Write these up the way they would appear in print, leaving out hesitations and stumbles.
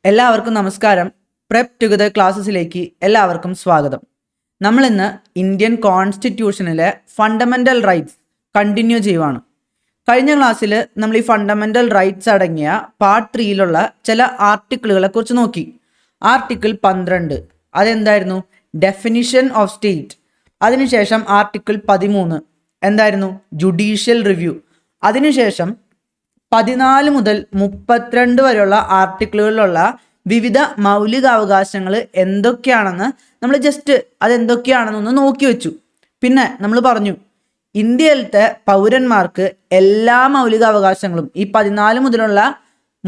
എല്ലാവർക്കും നമസ്കാരം. Prep together ക്ലാസ്സസിലേക്ക് എല്ലാവർക്കും സ്വാഗതം. നമ്മളിന്ന് ഇന്ത്യൻ കോൺസ്റ്റിറ്റ്യൂഷനിലെ ഫണ്ടമെൻ്റൽ റൈറ്റ്സ് കണ്ടിന്യൂ ചെയ്യുവാണ്. കഴിഞ്ഞ ക്ലാസ്സിൽ നമ്മൾ ഈ ഫണ്ടമെൻ്റൽ റൈറ്റ്സ് അടങ്ങിയ പാർട്ട് 3യിലുള്ള ചില ആർട്ടിക്കിളുകളെ കുറിച്ച് നോക്കി. ആർട്ടിക്കിൾ 12 അതെന്തായിരുന്നു? Definition of state. അതിനുശേഷം ആർട്ടിക്കിൾ 13 എന്തായിരുന്നു? Judicial review. അതിനുശേഷം 14 മുതൽ 32 വരെയുള്ള ആർട്ടിക്കിളുകളിലുള്ള വിവിധ മൗലികാവകാശങ്ങൾ എന്തൊക്കെയാണെന്ന് നമ്മൾ ജസ്റ്റ് അതെന്തൊക്കെയാണെന്നൊന്ന് നോക്കി വെച്ചു. പിന്നെ നമ്മൾ പറഞ്ഞു ഇന്ത്യയിലത്തെ പൗരന്മാർക്ക് എല്ലാ മൗലികാവകാശങ്ങളും ഈ 14 മുതലുള്ള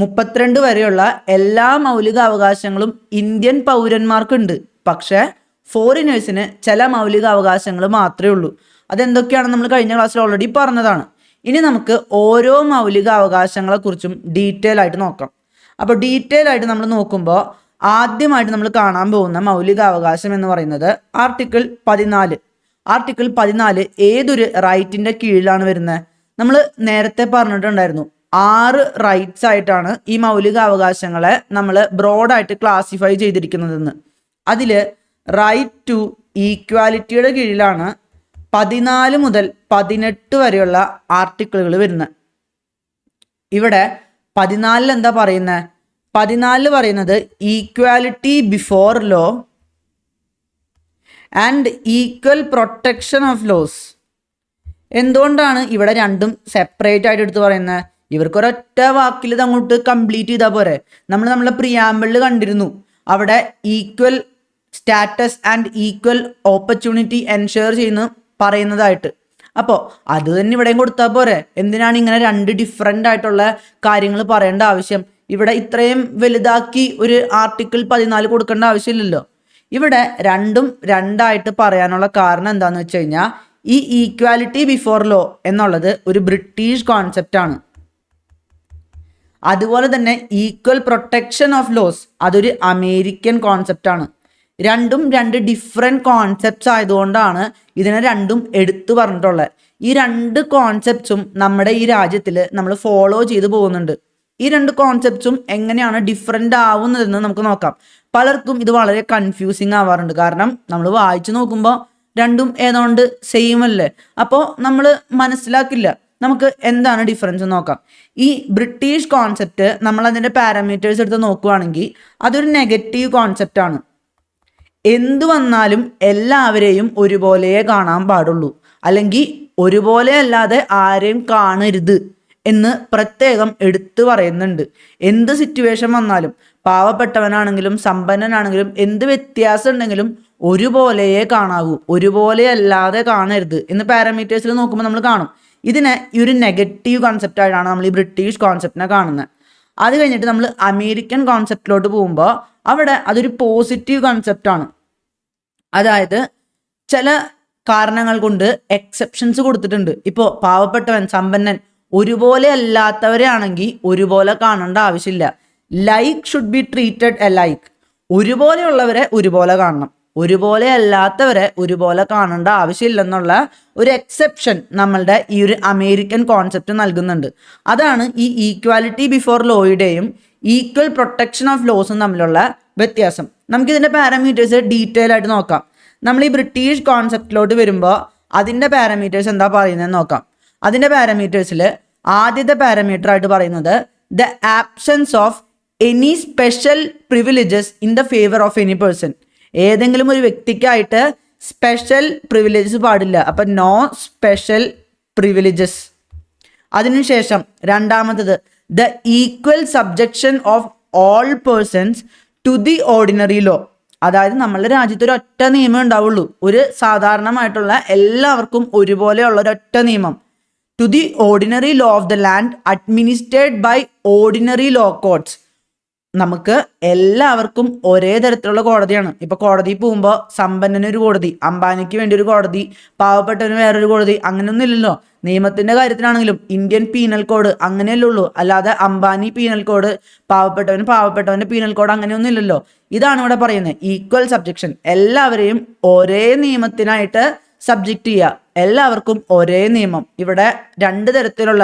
32 വരെയുള്ള എല്ലാ മൗലികാവകാശങ്ങളും ഇന്ത്യൻ പൗരന്മാർക്കുണ്ട്. പക്ഷേ ഫോറിനേഴ്സിന് ചില മൗലികാവകാശങ്ങൾ മാത്രമേ ഉള്ളൂ. അതെന്തൊക്കെയാണെന്ന് നമ്മൾ കഴിഞ്ഞ ക്ലാസ്സിൽ ഓൾറെഡി പറഞ്ഞതാണ്. ഇനി നമുക്ക് ഓരോ മൗലികാവകാശങ്ങളെക്കുറിച്ചും ഡീറ്റെയിൽ ആയിട്ട് നോക്കാം. അപ്പോൾ ഡീറ്റെയിൽ ആയിട്ട് നമ്മൾ നോക്കുമ്പോൾ ആദ്യമായിട്ട് നമ്മൾ കാണാൻ പോകുന്ന മൗലികാവകാശം എന്ന് പറയുന്നത് ആർട്ടിക്കിൾ 14. ആർട്ടിക്കിൾ 14 ഏതൊരു റൈറ്റിൻ്റെ കീഴിലാണ് വരുന്നത്? നമ്മൾ നേരത്തെ പറഞ്ഞിട്ടുണ്ടായിരുന്നു 6 റൈറ്റ്സ് ആയിട്ടാണ് ഈ മൗലികാവകാശങ്ങളെ നമ്മൾ ബ്രോഡായിട്ട് ക്ലാസിഫൈ ചെയ്തിരിക്കുന്നതെന്ന്. അതിൽ റൈറ്റ് ടു ഈക്വാലിറ്റിയുടെ കീഴിലാണ് 14 മുതൽ 18 വരെയുള്ള ആർട്ടിക്കിളുകൾ വരുന്നത്. ഇവിടെ 14 എന്താ പറയുന്നത്? 14 പറയുന്നത് equality before law and equal protection of laws. എന്തുകൊണ്ടാണ് ഇവിടെ രണ്ടും സെപ്പറേറ്റ് ആയിട്ട് എടുത്ത് പറയുന്നത്? ഇവർക്കൊരൊറ്റ വാക്കിൽ ഇത് അങ്ങോട്ട് കംപ്ലീറ്റ് ചെയ്താൽ പോരെ. നമ്മളെ പ്രിയാമ്പിളിൽ കണ്ടിരുന്നു അവിടെ equal status and equal opportunity ensure ചെയ്യുന്നു പറയുന്നതായിട്ട്. അപ്പോൾ അത് തന്നെ ഇവിടെയും കൊടുത്താൽ പോരെ. എന്തിനാണ് ഇങ്ങനെ രണ്ട് ഡിഫറെൻ്റ് ആയിട്ടുള്ള കാര്യങ്ങൾ പറയേണ്ട ആവശ്യം? ഇവിടെ ഇത്രയും വലുതാക്കി ഒരു ആർട്ടിക്കിൾ 14 കൊടുക്കേണ്ട ആവശ്യമില്ലല്ലോ. ഇവിടെ രണ്ടും രണ്ടായിട്ട് പറയാനുള്ള കാരണം എന്താണെന്ന് വെച്ച് കഴിഞ്ഞാൽ ഈ ഈക്വാലിറ്റി ബിഫോർ ലോ എന്നുള്ളത് ഒരു ബ്രിട്ടീഷ് കോൺസെപ്റ്റാണ്. അതുപോലെ തന്നെ ഈക്വൽ പ്രൊട്ടക്ഷൻ ഓഫ് ലോസ് അതൊരു അമേരിക്കൻ കോൺസെപ്റ്റാണ്. രണ്ടും രണ്ട് ഡിഫറെൻറ്റ് കോൺസെപ്റ്റ്സ് ആയതുകൊണ്ടാണ് ഇതിനെ രണ്ടും എടുത്തു പറഞ്ഞിട്ടുള്ളത്. ഈ രണ്ട് കോൺസെപ്റ്റ്സും നമ്മുടെ ഈ രാജ്യത്തിൽ നമ്മൾ ഫോളോ ചെയ്തു പോകുന്നുണ്ട്. ഈ രണ്ട് കോൺസെപ്റ്റ്സും എങ്ങനെയാണ് ഡിഫറെൻ്റ് ആവുന്നതെന്ന് നമുക്ക് നോക്കാം. പലർക്കും ഇത് വളരെ കൺഫ്യൂസിങ് ആവാറുണ്ട്. കാരണം നമ്മൾ വായിച്ചു നോക്കുമ്പോൾ രണ്ടും ഏതാണ്ട് സെയിം അല്ലേ. അപ്പോൾ നമ്മൾ മനസ്സിലാക്കില്ല നമുക്ക് എന്താണ് ഡിഫറൻസ് നോക്കാം. ഈ ബ്രിട്ടീഷ് കോൺസെപ്റ്റ് നമ്മളതിൻ്റെ പാരാമീറ്റേഴ്സ് എടുത്ത് നോക്കുകയാണെങ്കിൽ അതൊരു നെഗറ്റീവ് കോൺസെപ്റ്റാണ്. എന്തു വന്നാലും എല്ലാവരെയും ഒരുപോലെയേ കാണാൻ പാടുള്ളൂ, അല്ലെങ്കിൽ ഒരുപോലെ അല്ലാതെ ആരെയും കാണരുത് എന്ന് പ്രത്യേകം എടുത്തു പറയുന്നുണ്ട്. എന്ത് സിറ്റുവേഷൻ വന്നാലും പാവപ്പെട്ടവനാണെങ്കിലും സമ്പന്നനാണെങ്കിലും എന്ത് വ്യത്യാസം ഉണ്ടെങ്കിലും ഒരുപോലെയേ കാണാവൂ, ഒരുപോലെ അല്ലാതെ കാണരുത് എന്ന് പാരാമീറ്റേഴ്സിൽ നോക്കുമ്പോൾ നമ്മൾ കാണും. ഇതിനെ ഈ ഒരു നെഗറ്റീവ് കോൺസെപ്റ്റായിട്ടാണ് നമ്മൾ ഈ ബ്രിട്ടീഷ് കോൺസെപ്റ്റിനെ കാണുന്നത്. അത് കഴിഞ്ഞിട്ട് നമ്മൾ അമേരിക്കൻ കോൺസെപ്റ്റിലോട്ട് പോകുമ്പോൾ അവിടെ അതൊരു പോസിറ്റീവ് കോൺസെപ്റ്റാണ്. അതായത് ചില കാരണങ്ങൾ കൊണ്ട് എക്സെപ്ഷൻസ് കൊടുത്തിട്ടുണ്ട്. ഇപ്പോൾ പാവപ്പെട്ടവൻ സമ്പന്നൻ ഒരുപോലെ അല്ലാത്തവരെ ആണെങ്കിൽ ഒരുപോലെ കാണേണ്ട ആവശ്യമില്ല. Like should be treated a like. ഒരുപോലെയുള്ളവരെ ഒരുപോലെ കാണണം, ഒരുപോലെ അല്ലാത്തവരെ ഒരുപോലെ കാണേണ്ട ആവശ്യമില്ലെന്നുള്ള ഒരു എക്സെപ്ഷൻ നമ്മളുടെ ഈ ഒരു അമേരിക്കൻ കോൺസെപ്റ്റ് നൽകുന്നുണ്ട്. അതാണ് ഈ ഈക്വാലിറ്റി ബിഫോർ ലോയുടെയും ഈക്വൽ പ്രൊട്ടക്ഷൻ ഓഫ് ലോസും തമ്മിലുള്ള വ്യത്യാസം. നമുക്കിതിൻ്റെ പാരാമീറ്റേഴ്സ് ഡീറ്റെയിൽ ആയിട്ട് നോക്കാം. നമ്മൾ ഈ ബ്രിട്ടീഷ് കോൺസെപ്റ്റിലോട്ട് വരുമ്പോൾ അതിൻ്റെ പാരാമീറ്റേഴ്സ് എന്താ പറയുന്നതെന്ന് നോക്കാം. അതിൻ്റെ പാരാമീറ്റേഴ്സിൽ ആദ്യത്തെ പാരാമീറ്റർ ആയിട്ട് പറയുന്നത് the absence of any special privileges in the favour of any person. ഏതെങ്കിലും ഒരു വ്യക്തിക്കായിട്ട് സ്പെഷ്യൽ പ്രിവിലേജസ് പാടില്ല. അപ്പം നോ സ്പെഷ്യൽ പ്രിവിലേജസ്. അതിനുശേഷം രണ്ടാമത്തത് the equal subjection of all persons to the ordinary law. അതായത് നമ്മളുടെ രാജ്യത്ത് ഒരു ഒറ്റ നിയമം ഉണ്ടാവുള്ളൂ, ഒരു സാധാരണമായിട്ടുള്ള എല്ലാവർക്കും ഒരുപോലെയുള്ള ഒരൊറ്റ നിയമം. To the ordinary law of the land administered by ordinary law courts. നമുക്ക് എല്ലാവർക്കും ഒരേ തരത്തിലുള്ള കോടതിയാണ്. ഇപ്പോൾ കോടതിയിൽ പോകുമ്പോൾ സമ്പന്നനൊരു കോടതി, അംബാനിക്ക് വേണ്ടി ഒരു കോടതി, പാവപ്പെട്ടവന് വേറൊരു കോടതി, അങ്ങനെയൊന്നും ഇല്ലല്ലോ. നിയമത്തിൻ്റെ കാര്യത്തിലാണെങ്കിലും ഇന്ത്യൻ പീനൽ കോഡ് അങ്ങനെയല്ലേ ഉള്ളൂ. അല്ലാതെ അംബാനി പീനൽ കോഡ്, പാവപ്പെട്ടവൻ്റെ പീനൽ കോഡ് അങ്ങനെയൊന്നും ഇല്ലല്ലോ. ഇതാണ് ഇവിടെ പറയുന്നത് ഈക്വൽ സബ്ജക്ഷൻ. എല്ലാവരെയും ഒരേ നിയമത്തിനായിട്ട് സബ്ജക്റ്റ് ചെയ്യുക, എല്ലാവർക്കും ഒരേ നിയമം. ഇവിടെ രണ്ട് തരത്തിലുള്ള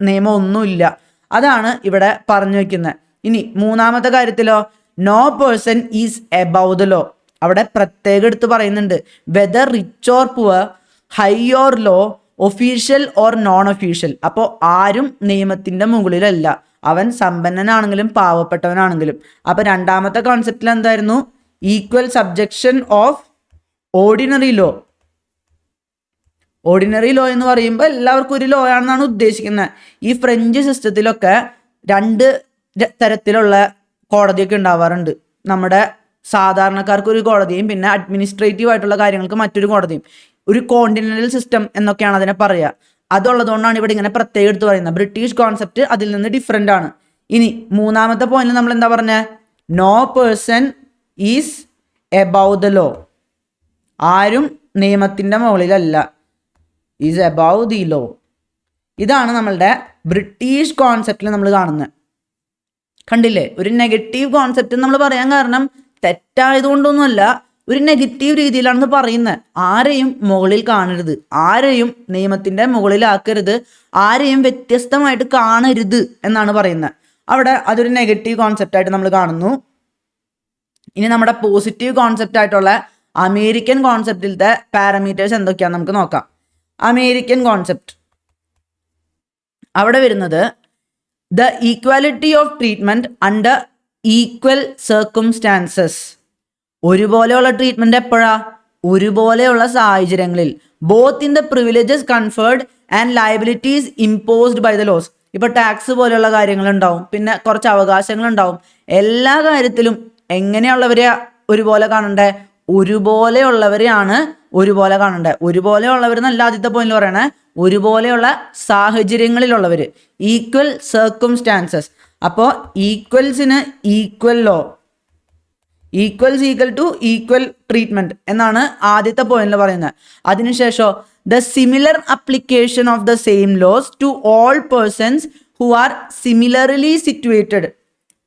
നിയമം ഒന്നുമില്ല. അതാണ് ഇവിടെ പറഞ്ഞു വയ്ക്കുന്നത്. ഇനി മൂന്നാമത്തെ കാര്യത്തിലോ no person is above the law. അവിടെ പ്രത്യേകം എടുത്ത് പറയുന്നുണ്ട് whether rich or poor, high or low, official or non official. അപ്പോൾ ആരും നിയമത്തിൻ്റെ മുകളിലല്ല, അവൻ സമ്പന്നനാണെങ്കിലും പാവപ്പെട്ടവനാണെങ്കിലും. അപ്പോൾ രണ്ടാമത്തെ കോൺസെപ്റ്റിൽ എന്തായിരുന്നു? Equal subjection of ordinary law. Ordinary law എന്ന് പറയുമ്പോൾ എല്ലാവർക്കും ഒരു ലോ ആണെന്നാണ് ഉദ്ദേശിക്കുന്നത്. ഈ ഫ്രഞ്ച് സിസ്റ്റത്തിലൊക്കെ രണ്ട് തരത്തിലുള്ള കോടതിയൊക്കെ ഉണ്ടാവാറുണ്ട്. നമ്മുടെ സാധാരണക്കാർക്ക് ഒരു കോടതിയും പിന്നെ അഡ്മിനിസ്ട്രേറ്റീവ് ആയിട്ടുള്ള കാര്യങ്ങൾക്ക് മറ്റൊരു കോടതിയും. ഒരു കോണ്ടിനെന്റൽ സിസ്റ്റം എന്നൊക്കെയാണ് അതിനെ പറയുക. അതുള്ളതുകൊണ്ടാണ് ഇവിടെ ഇങ്ങനെ പ്രത്യേകം എടുത്ത് പറയുന്നത്. ബ്രിട്ടീഷ് കോൺസെപ്റ്റ് അതിൽ നിന്ന് ഡിഫറെൻ്റ് ആണ്. ഇനി മൂന്നാമത്തെ പോയിന്റിൽ നമ്മൾ എന്താ പറഞ്ഞത്? No person is above the law. ആരും നിയമത്തിൻ്റെ മുകളിലല്ല, ഈസ് എബവ് ദി ലോ. ഇതാണ് നമ്മളുടെ ബ്രിട്ടീഷ് കോൺസെപ്റ്റിൽ നമ്മൾ കാണുന്നത്. കണ്ടില്ലേ? ഒരു നെഗറ്റീവ് കോൺസെപ്റ്റ് നമ്മൾ പറയാൻ കാരണം തെറ്റായതുകൊണ്ടൊന്നുമല്ല, ഒരു നെഗറ്റീവ് രീതിയിലാണെന്ന് പറയുന്നത്. ആരെയും മുകളിൽ കാണരുത്, ആരെയും നിയമത്തിൻ്റെ മുകളിലാക്കരുത്, ആരെയും വ്യത്യസ്തമായിട്ട് കാണരുത് എന്നാണ് പറയുന്നത്. അവിടെ അതൊരു നെഗറ്റീവ് കോൺസെപ്റ്റായിട്ട് നമ്മൾ കാണുന്നു. ഇനി നമ്മുടെ പോസിറ്റീവ് കോൺസെപ്റ്റ് ആയിട്ടുള്ള അമേരിക്കൻ കോൺസെപ്റ്റിലത്തെ പാരാമീറ്റേഴ്സ് എന്തൊക്കെയാണെന്ന് നമുക്ക് നോക്കാം. അമേരിക്കൻ കോൺസെപ്റ്റ് അവിടെ വരുന്നത് the equality of treatment under equal circumstances. ഒരുപോലെയുള്ള ട്രീറ്റ്മെൻറ്റ് എപ്പോഴാ? ഒരുപോലെയുള്ള സാഹചര്യങ്ങളിൽ. Both in the privileges conferred and liabilities imposed by the laws. ഇപ്പോൾ ടാക്സ് പോലെയുള്ള കാര്യങ്ങളുണ്ടാവും, പിന്നെ കുറച്ച് അവകാശങ്ങളുണ്ടാവും. എല്ലാ കാര്യത്തിലും എങ്ങനെയുള്ളവരെ ഒരുപോലെ കാണണ്ടേ? ഒരുപോലെയുള്ളവരെയാണ് ഒരുപോലെ കാണണ്ടേ. ഒരുപോലെയുള്ളവർ എന്നല്ല ആദ്യത്തെ പോയിന്റ് പറയണേ, ഒരുപോലെയുള്ള സാഹചര്യങ്ങളിലുള്ളവർ, ഈക്വൽ സർക്കംസ്റ്റാൻസസ്. അപ്പോൾ ഈക്വൽസിന് equal law, equals equal to equal treatment എന്നാണ് ആദ്യത്തെ പോയിന്റിൽ പറയുന്നത്. അതിനുശേഷം the similar application of the same laws to all persons who are similarly situated.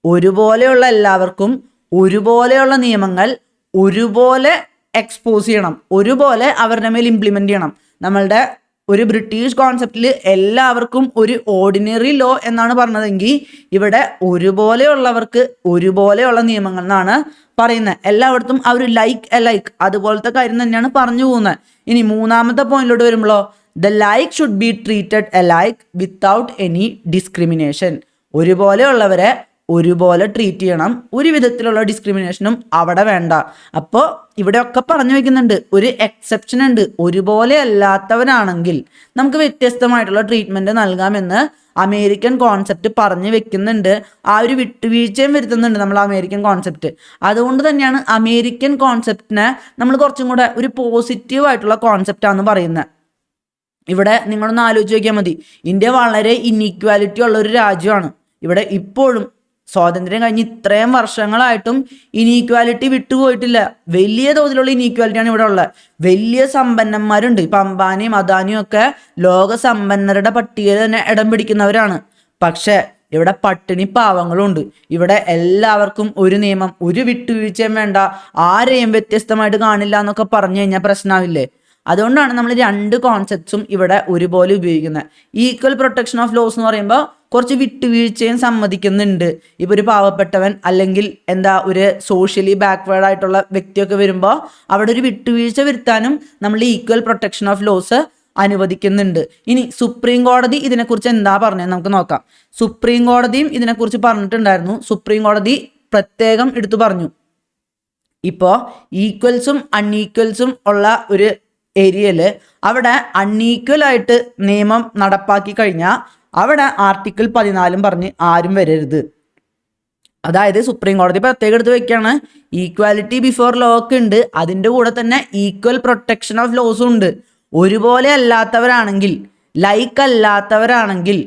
ഒരുപോലെയുള്ള എല്ലാവർക്കും ഒരുപോലെയുള്ള നിയമങ്ങൾ ഒരുപോലെ എക്സ്പോസ് ചെയ്യണം, ഒരുപോലെ അവരുടെ മേൽ ഇംപ്ലിമെൻ്റ് ചെയ്യണം. നമ്മളുടെ ഒരു ബ്രിട്ടീഷ് കോൺസെപ്റ്റിൽ എല്ലാവർക്കും ഒരു ഓർഡിനറി ലോ എന്നാണ് പറഞ്ഞതെങ്കിൽ ഇവിടെ ഒരുപോലെയുള്ളവർക്ക് ഒരുപോലെയുള്ള നിയമങ്ങൾ എന്നാണ് പറയുന്നത്. എല്ലായിടത്തും ആ ഒരു ലൈക്ക് എ ലൈക്ക് അതുപോലത്തെ കാര്യം തന്നെയാണ് പറഞ്ഞു പോകുന്നത്. ഇനി മൂന്നാമത്തെ പോയിന്റിലോട്ട് വരുമ്പോഴോ the like should be treated a like without any discrimination. ഒരുപോലെയുള്ളവരെ ഒരുപോലെ ട്രീറ്റ് ചെയ്യണം, ഒരു വിധത്തിലുള്ള ഡിസ്ക്രിമിനേഷനും അവിടെ വേണ്ട. അപ്പോൾ ഇവിടെയൊക്കെ പറഞ്ഞു വെക്കുന്നുണ്ട്, ഒരു എക്സെപ്ഷൻ ഉണ്ട്. ഒരുപോലെ അല്ലാത്തവരാണെങ്കിൽ നമുക്ക് വ്യത്യസ്തമായിട്ടുള്ള ട്രീറ്റ്മെൻറ്റ് നൽകാമെന്ന് അമേരിക്കൻ കോൺസെപ്റ്റ് പറഞ്ഞു വെക്കുന്നുണ്ട്. ആ ഒരു വിട്ടുവീഴ്ചയും വരുത്തുന്നുണ്ട് നമ്മൾ അമേരിക്കൻ കോൺസെപ്റ്റ്. അതുകൊണ്ട് തന്നെയാണ് അമേരിക്കൻ കോൺസെപ്റ്റിനെ നമ്മൾ കുറച്ചും കൂടെ ഒരു പോസിറ്റീവ് ആയിട്ടുള്ള കോൺസെപ്റ്റാണെന്ന് പറയുന്നത്. ഇവിടെ നിങ്ങളൊന്ന് ആലോചിച്ച് നോക്കിയാൽ മതി, ഇന്ത്യ വളരെ ഇനീക്വാലിറ്റി ഉള്ള ഒരു രാജ്യമാണ്. ഇവിടെ ഇപ്പോഴും സ്വാതന്ത്ര്യം കഴിഞ്ഞ് ഇത്രയും വർഷങ്ങളായിട്ടും ഇനീക്വാലിറ്റി വിട്ടുപോയിട്ടില്ല. വലിയ തോതിലുള്ള ഇനീക്വാലിറ്റിയാണ് ഇവിടെ ഉള്ളത്. വലിയ സമ്പന്നന്മാരുണ്ട്. ഇപ്പം അംബാനിയും അദാനിയും ഒക്കെ ലോക സമ്പന്നരുടെ പട്ടികയിൽ തന്നെ ഇടം പിടിക്കുന്നവരാണ്. പക്ഷേ ഇവിടെ പട്ടിണി പാവങ്ങളുണ്ട്. ഇവിടെ എല്ലാവർക്കും ഒരു നിയമം, ഒരു വിട്ടുവീഴ്ചയും വേണ്ട, ആരെയും വ്യത്യസ്തമായിട്ട് കാണില്ല എന്നൊക്കെ പറഞ്ഞു കഴിഞ്ഞാൽ പ്രശ്നമാവില്ലേ? അതുകൊണ്ടാണ് നമ്മൾ രണ്ട് കോൺസെപ്റ്റ്സും ഇവിടെ ഒരുപോലെ ഉപയോഗിക്കുന്നത്. ഈക്വൽ പ്രൊട്ടക്ഷൻ ഓഫ് ലോസ് എന്ന് പറയുമ്പോൾ കുറച്ച് വിട്ടുവീഴ്ചയും സമ്മതിക്കുന്നുണ്ട്. ഇപ്പോൾ ഒരു പാവപ്പെട്ടവൻ അല്ലെങ്കിൽ ഒരു സോഷ്യലി ബാക്ക്വേർഡ് ആയിട്ടുള്ള വ്യക്തിയൊക്കെ വരുമ്പോൾ അവിടെ ഒരു വിട്ടുവീഴ്ച വരുത്താനും നമ്മൾ ഈക്വൽ പ്രൊട്ടക്ഷൻ ഓഫ് ലോസ് അനുവദിക്കുന്നുണ്ട്. ഇനി സുപ്രീം കോടതി ഇതിനെക്കുറിച്ച് എന്താ പറഞ്ഞത് നമുക്ക് നോക്കാം. സുപ്രീം കോടതിയും ഇതിനെക്കുറിച്ച് പറഞ്ഞിട്ടുണ്ടായിരുന്നു. സുപ്രീം കോടതി പ്രത്യേകം എടുത്തു പറഞ്ഞു, ഇപ്പോൾ ഈക്വൽസും അൺഈക്വൽസും ഉള്ള ഒരു ഏരിയയിൽ അവിടെ അൺഈക്വൽ ആയിട്ട് നിയമം നടപ്പാക്കി കഴിഞ്ഞാൽ അവിടെ ആർട്ടിക്കിൾ 14 പറഞ്ഞ് ആരും വരരുത്. അതായത് സുപ്രീം കോടതി പ്രത്യേകം എടുത്ത് വെക്കുകയാണ്, ഈക്വാലിറ്റി ബിഫോർ ലോ ഒക്കെ ഉണ്ട്, അതിൻ്റെ കൂടെ തന്നെ ഈക്വൽ പ്രൊട്ടക്ഷൻ ഓഫ് ലോസും ഉണ്ട്. ഒരുപോലെ അല്ലാത്തവരാണെങ്കിൽ, ലൈക്ക് അല്ലാത്തവരാണെങ്കിൽ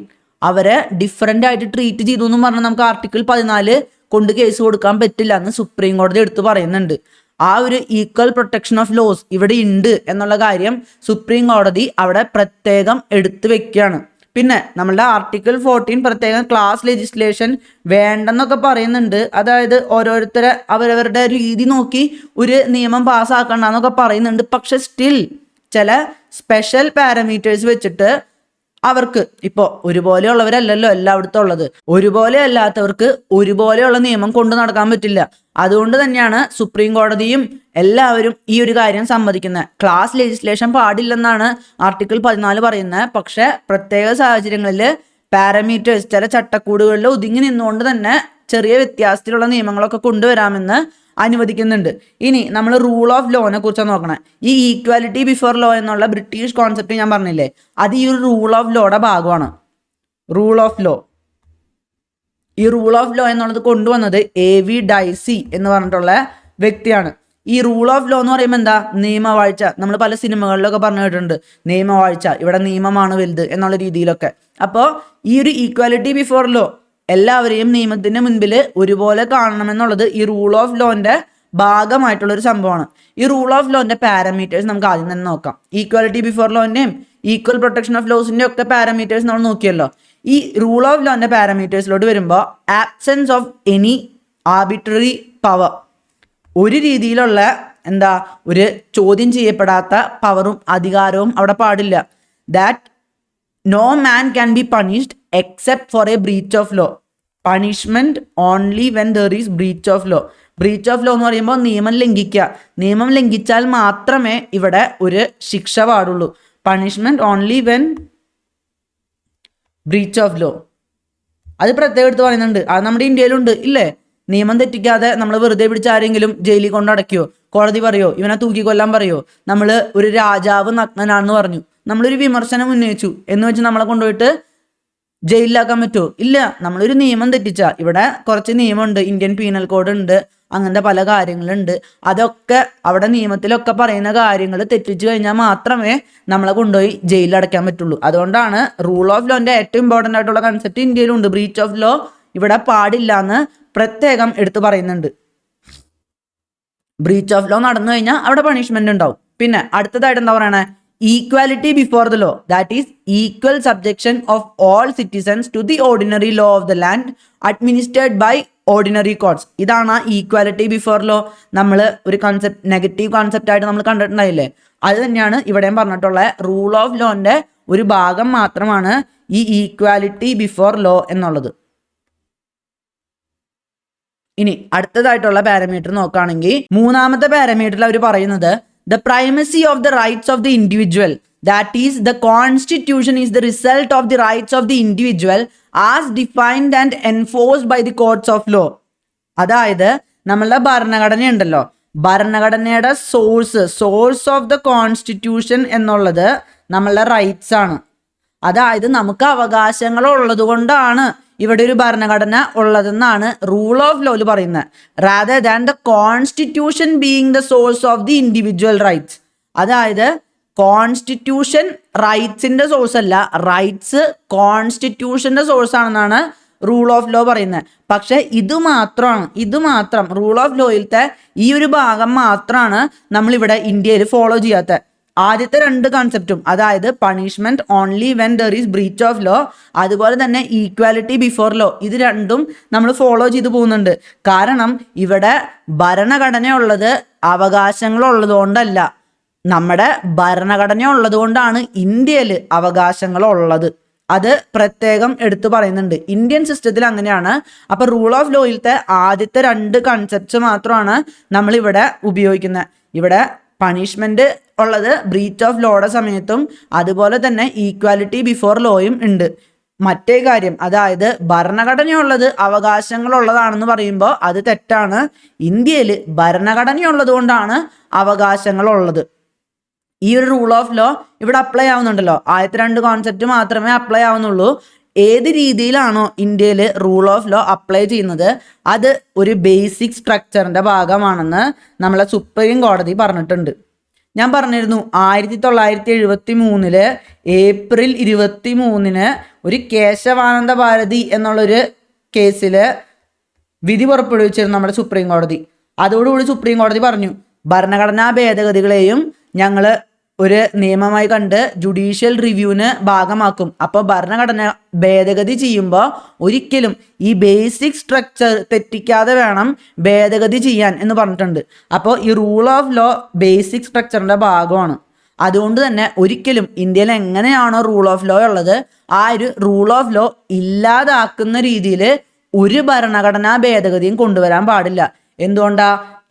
അവരെ ഡിഫറൻ്റ് ആയിട്ട് ട്രീറ്റ് ചെയ്തു എന്ന് പറഞ്ഞാൽ നമുക്ക് ആർട്ടിക്കിൾ 14 കൊണ്ട് കേസ് കൊടുക്കാൻ പറ്റില്ല എന്ന് സുപ്രീം കോടതി എടുത്ത് പറയുന്നുണ്ട്. ആ ഒരു ഈക്വൽ പ്രൊട്ടക്ഷൻ ഓഫ് ലോസ് ഇവിടെ ഉണ്ട് എന്നുള്ള കാര്യം സുപ്രീം കോടതി അവിടെ പ്രത്യേകം എടുത്ത് വെക്കുകയാണ്. പിന്നെ നമ്മളുടെ ആർട്ടിക്കിൾ 14 പ്രത്യേകം ക്ലാസ് ലെജിസ്ലേഷൻ വേണ്ടെന്നൊക്കെ പറയുന്നുണ്ട്. അതായത് ഓരോരുത്തരെ അവരവരുടെ രീതി നോക്കി ഒരു നിയമം പാസ്സാക്കണ്ടെന്നൊക്കെ പറയുന്നുണ്ട്. പക്ഷെ സ്റ്റിൽ ചില സ്പെഷ്യൽ പാരാമീറ്റേഴ്സ് വെച്ചിട്ട് അവർക്ക് ഇപ്പോൾ ഒരുപോലെയുള്ളവരല്ലല്ലോ എല്ലായിടത്തും ഉള്ളത്. ഒരുപോലെ അല്ലാത്തവർക്ക് ഒരുപോലെയുള്ള നിയമം കൊണ്ടു നടക്കാൻ പറ്റില്ല. അതുകൊണ്ട് തന്നെയാണ് സുപ്രീം കോടതിയും എല്ലാവരും ഈ ഒരു കാര്യം സമ്മതിക്കുന്നത്. ക്ലാസ് ലെജിസ്ലേഷൻ പാടില്ലെന്നാണ് ആർട്ടിക്കിൾ 14 പറയുന്നത്. പക്ഷെ പ്രത്യേക സാഹചര്യങ്ങളിൽ പാരാമീറ്റേഴ്സ് ചില ചട്ടക്കൂടുകളിൽ ഒതുങ്ങി നിന്നുകൊണ്ട് തന്നെ ചെറിയ വ്യത്യാസത്തിലുള്ള നിയമങ്ങളൊക്കെ കൊണ്ടുവരാമെന്ന് അനുവദിക്കുന്നുണ്ട്. ഇനി നമ്മൾ റൂൾ ഓഫ് ലോനെ കുറിച്ച് നോക്കണേ. ഈ ഈക്വാലിറ്റി ബിഫോർ ലോ എന്നുള്ള ബ്രിട്ടീഷ് കോൺസെപ്റ്റ് ഞാൻ പറഞ്ഞില്ലേ, അത് ഈ ഒരു റൂൾ ഓഫ് ലോയുടെ ഭാഗമാണ്. റൂൾ ഓഫ് ലോ, ഈ റൂൾ ഓഫ് ലോ എന്നുള്ളത് കൊണ്ടുവന്നത് A.V. ഡൈസി എന്ന് പറഞ്ഞിട്ടുള്ള വ്യക്തിയാണ്. ഈ റൂൾ ഓഫ് ലോ എന്ന് പറയുമ്പോൾ എന്താ? നിയമവാഴ്ച. നമ്മൾ പല സിനിമകളിലൊക്കെ പറഞ്ഞു കേട്ടിട്ടുണ്ട്, നിയമവാഴ്ച, ഇവിടെ നിയമമാണ് വലുത് എന്നുള്ള രീതിയിലൊക്കെ. അപ്പോൾ ഈ ഒരു ഈക്വാലിറ്റി ബിഫോർ ലോ, എല്ലാവരെയും നിയമത്തിന്റെ മുൻപിൽ ഒരുപോലെ കാണണമെന്നുള്ളത് ഈ റൂൾ ഓഫ് ലോന്റെ ഭാഗമായിട്ടുള്ളൊരു സംഭവമാണ്. ഈ റൂൾ ഓഫ് ലോന്റെ പാരാമീറ്റേഴ്സ് നമുക്ക് ആദ്യം തന്നെ നോക്കാം. ഈക്വാലിറ്റി ബിഫോർ ലോന്റെയും ഈക്വൽ പ്രൊട്ടക്ഷൻ ഓഫ് ലോസിന്റെ ഒക്കെ പാരാമീറ്റേഴ്സ് നമ്മൾ നോക്കിയല്ലോ. ഈ റൂൾ ഓഫ് ലോന്റെ പാരാമീറ്റേഴ്സിലോട്ട് വരുമ്പോൾ absence of any arbitrary power, ഒരു രീതിയിലുള്ള ഒരു ചോദ്യം ചെയ്യപ്പെടാത്ത പവറും അധികാരവും അവിടെ പാടില്ല. That no man can be punished except for a breach of law. Punishment only when there is breach of law. Breach of law എന്ന് പറയുമ്പോൾ നിയമം ലംഘിക്കുക. നിയമം ലംഘിച്ചാൽ മാത്രമേ ഇവിടെ ഒരു ശിക്ഷ പാടുള്ളൂ. Punishment only when breach of law. അത് പ്രത്യേകം എടുത്ത് പറയുന്നുണ്ട്. അത് നമ്മുടെ ഇന്ത്യയിലുണ്ട് ഇല്ലേ? നിയമം തെറ്റിക്കാതെ നമ്മൾ വെറുതെ പിടിച്ച ആരെങ്കിലും ജയിലിൽ കൊണ്ടടയ്ക്കോ? കോടതി പറയോ ഇവനെ തൂക്കിക്കൊല്ലാൻ പറയോ? നമ്മൾ ഒരു രാജാവ് നഗ്നനാണെന്ന് പറഞ്ഞു, നമ്മളൊരു വിമർശനം ഉന്നയിച്ചു എന്ന് വെച്ച് നമ്മളെ കൊണ്ടുപോയിട്ട് ജയിലിലാക്കാൻ പറ്റുമോ? ഇല്ല. നമ്മളൊരു നിയമം തെറ്റിച്ച, ഇവിടെ കുറച്ച് നിയമമുണ്ട്, ഇന്ത്യൻ പീനൽ കോഡ് ഉണ്ട്, അങ്ങനത്തെ പല കാര്യങ്ങളുണ്ട്. അതൊക്കെ അവിടെ നിയമത്തിലൊക്കെ പറയുന്ന കാര്യങ്ങൾ തെറ്റിച്ചു കഴിഞ്ഞാൽ മാത്രമേ നമ്മളെ കൊണ്ടുപോയി ജയിലിൽ അടയ്ക്കാൻ പറ്റുള്ളൂ. അതുകൊണ്ടാണ് റൂൾ ഓഫ് ലോന്റെ ഏറ്റവും ഇമ്പോർട്ടൻ്റ് ആയിട്ടുള്ള കൺസെപ്റ്റ് ഇന്ത്യയിലുണ്ട്. ബ്രീച്ച് ഓഫ് ലോ ഇവിടെ പാടില്ല എന്ന് പ്രത്യേകം എടുത്തു പറയുന്നുണ്ട്. ബ്രീച്ച് ഓഫ് ലോ നടന്നു കഴിഞ്ഞാൽ അവിടെ പണിഷ്മെന്റ് ഉണ്ടാവും. പിന്നെ അടുത്തതായിട്ട് എന്താ പറയണേ? Equality before the law, that is equal subjection of all citizens to the ordinary law of the land administered by ordinary courts. ഇതാണ് ഈക്വാലിറ്റി ബിഫോർ ലോ. നമ്മൾ ഒരു കൺസെപ്റ്റ്, നെഗറ്റീവ് കൺസെപ്റ്റ് ആയിട്ട് നമ്മൾ കണ്ടിട്ടുണ്ടായില്ലേ? അത് തന്നെയാണ് ഇവിടെയും പറഞ്ഞിട്ടുള്ള റൂൾ ഓഫ് ലോന്റെ ഒരു ഭാഗം മാത്രമാണ് ഈ ഈക്വാലിറ്റി ബിഫോർ ലോ എന്നുള്ളത്. ഇനി അടുത്തതായിട്ടുള്ള പാരാമീറ്റർ നോക്കുകയാണെങ്കിൽ മൂന്നാമത്തെ പാരാമീറ്ററിൽ അവർ പറയുന്നത് the primacy of the rights of the individual, that is the constitution is the result of the rights of the individual as defined and enforced by the courts of law. അതായത് നമ്മളുടെ ഭരണഘടന ഉണ്ടല്ലോ, ഭരണഘടനയുടെ source of the constitution എന്നുള്ളത് നമ്മളുടെ rights ആണ്. അതായത് നമുക്ക് അവകാശങ്ങൾ ഉള്ളത് കൊണ്ടാണ് ഇവിടെ ഒരു ഭരണഘടന ഉള്ളതെന്നാണ് റൂൾ ഓഫ് ലോയിൽ പറയുന്നത്. Rather than the constitution being the source of the individual rights. അതായത് കോൺസ്റ്റിറ്റ്യൂഷൻ റൈറ്റ്സിന്റെ സോഴ്സ് അല്ല, റൈറ്റ്സ് കോൺസ്റ്റിറ്റ്യൂഷന്റെ സോഴ്സ് ആണെന്നാണ് റൂൾ ഓഫ് ലോ പറയുന്നത്. പക്ഷെ ഇത് മാത്രം റൂൾ ഓഫ് ലോയിലത്തെ ഈ ഒരു ഭാഗം മാത്രമാണ് നമ്മളിവിടെ ഇന്ത്യയിൽ ഫോളോ ചെയ്യാത്ത. ആദ്യത്തെ രണ്ട് കൺസെപ്റ്റും, അതായത് punishment only when there is breach of law, അതുപോലെ തന്നെ ഈക്വാലിറ്റി ബിഫോർ ലോ, ഇത് രണ്ടും നമ്മൾ ഫോളോ ചെയ്തു പോകുന്നുണ്ട്. കാരണം ഇവിടെ ഭരണഘടന ഉള്ളത് അവകാശങ്ങളുള്ളത് കൊണ്ടല്ല, നമ്മുടെ ഭരണഘടന ഉള്ളത് കൊണ്ടാണ് ഇന്ത്യയിൽ അവകാശങ്ങളുള്ളത്. അത് പ്രത്യേകം എടുത്തു പറയുന്നുണ്ട്. ഇന്ത്യൻ സിസ്റ്റത്തിൽ അങ്ങനെയാണ്. അപ്പൊ റൂൾ ഓഫ് ലോയിലത്തെ ആദ്യത്തെ രണ്ട് കൺസെപ്റ്റ്സ് മാത്രമാണ് നമ്മളിവിടെ ഉപയോഗിക്കുന്നത്. ഇവിടെ പണിഷ്മെന്റ് ഉള്ളത് ബ്രീച്ച് ഓഫ് ലോയുടെ സമയത്തും അതുപോലെ തന്നെ ഈക്വാലിറ്റി ബിഫോർ ലോയും ഉണ്ട്. മറ്റേ കാര്യം, അതായത് ഭരണഘടനയുള്ളത് അവകാശങ്ങളുള്ളതാണെന്ന് പറയുമ്പോൾ അത് തെറ്റാണ്. ഇന്ത്യയിൽ ഭരണഘടനയുള്ളത് കൊണ്ടാണ് അവകാശങ്ങളുള്ളത്. ഈ ഒരു റൂൾ ഓഫ് ലോ ഇവിടെ അപ്ലൈ ആവുന്നുണ്ടല്ലോ, ആദ്യത്തെ രണ്ട് കോൺസെപ്റ്റ് മാത്രമേ അപ്ലൈ ആവുന്നുള്ളൂ. ഏത് രീതിയിലാണോ ഇന്ത്യയിൽ റൂൾ ഓഫ് ലോ അപ്ലൈ ചെയ്യുന്നത് അത് ഒരു ബേസിക് സ്ട്രക്ചറിന്റെ ഭാഗമാണെന്ന് നമ്മളെ സുപ്രീം കോടതി പറഞ്ഞിട്ടുണ്ട്. ഞാൻ പറഞ്ഞിരുന്നു 1973 ഏപ്രിൽ 23 ഒരു കേശവാനന്ദ ഭാരതി എന്നുള്ളൊരു കേസിൽ വിധി പുറപ്പെടുവിച്ചിരുന്നു നമ്മുടെ സുപ്രീം കോടതി. അതോടുകൂടി സുപ്രീം കോടതി പറഞ്ഞു ഭരണഘടനാ ഭേദഗതികളെയും ഞങ്ങൾ ഒരു നിയമമായി കണ്ട് ജുഡീഷ്യൽ റിവ്യൂവിന് ഭാഗമാക്കും. അപ്പോൾ ഭരണഘടന ഭേദഗതി ചെയ്യുമ്പോൾ ഒരിക്കലും ഈ ബേസിക് സ്ട്രക്ചർ തെറ്റിക്കാതെ വേണം ഭേദഗതി ചെയ്യാൻ എന്ന് പറഞ്ഞിട്ടുണ്ട്. അപ്പോൾ ഈ റൂൾ ഓഫ് ലോ ബേസിക് സ്ട്രക്ചറിൻ്റെ ഭാഗമാണ്. അതുകൊണ്ട് തന്നെ ഒരിക്കലും ഇന്ത്യയിൽ എങ്ങനെയാണോ റൂൾ ഓഫ് ലോ ഉള്ളത് ആ ഒരു റൂൾ ഓഫ് ലോ ഇല്ലാതാക്കുന്ന രീതിയിൽ ഒരു ഭരണഘടനാ ഭേദഗതിയും കൊണ്ടുവരാൻ പാടില്ല. എന്തുകൊണ്ടാ?